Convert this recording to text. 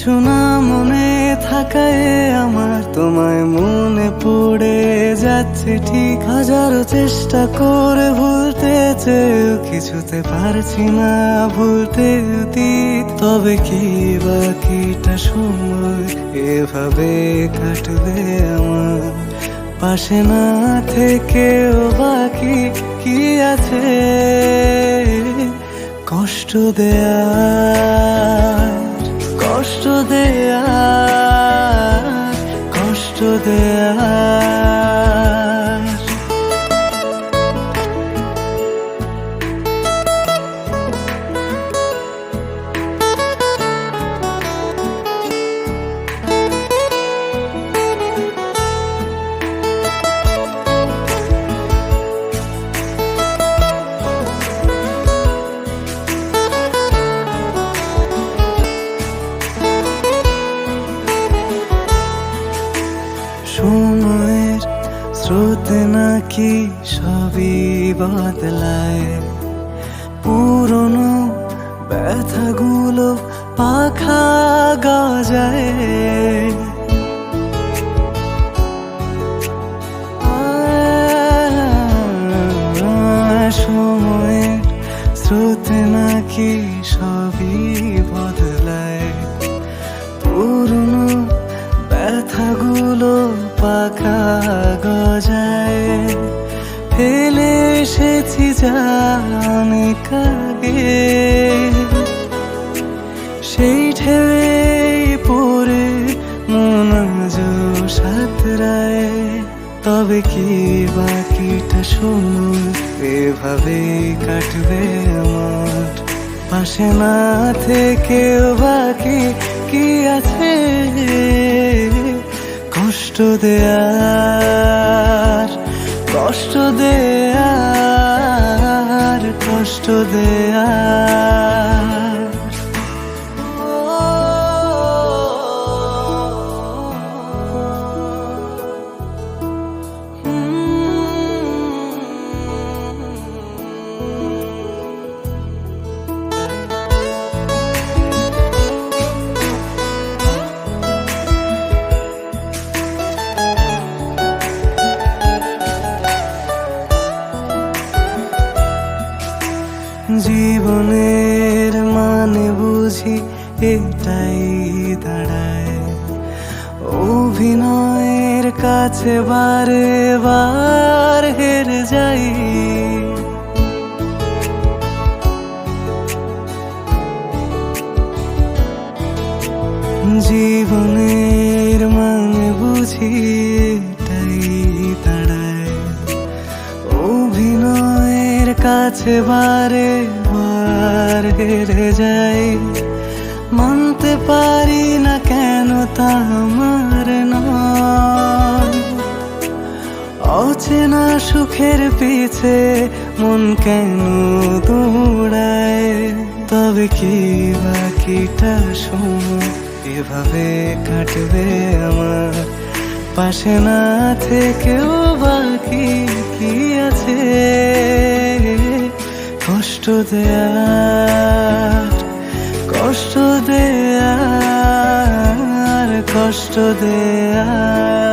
কিছু না মনে থাকায় আমার তোমায় মনে পড়ে যাচ্ছে ঠিক। হাজারো চেষ্টা করে ভুলতে চেয়েও কিছুতে পারছি না ভুলতে অতীত। তবে কি বাকিটা সময় এভাবে কাটবে আমার, পাশে না থেকেও বাকি কি আছে কষ্ট দেয়ার, কষ্ট দেয়ার, কষ্ট দেয়ার। সময়ের স্রোতে নাকি সবই বদলায়, পুরনো ব্যথাগুলো পাখা গজায়। সময়ের স্রোতে নাকি সবই বদলায়, পুরনো ব্যথাগুলো পাখা গজায়। ফেলে এসেছি জানি কাগে, সেই ঢেউয়ে পড়ে মন আজ সাঁতরায়। তবে কি বাকিটা সময় এভাবে কাটবে আমার, পাশে না থেকেও বাকি কি আছে কষ্ট দেয়ার, কষ্ট দেয়ার, কষ্ট দেয়ার। জীবনের মানে বুঝি এটাই দাঁড়ায়, অভিনয়ের কাছে বারে বার হেরে যাই। জীবনের মানে বুঝি এটাই দাঁড়ায়, অভিনয়ের কাছে বারে বার হেরে যাই। মানতে পারি না কেন তা আমার নয়, অচেনা সুখের পিছে মন কেন দৌড়ায়। তবে কি বাকিটা সময় এভাবে কাটবে আমার, পাশে না থেকেও বাকি কি আছে কষ্ট দেয়ার, কষ্ট দেয়ার, কষ্ট দেয়ার।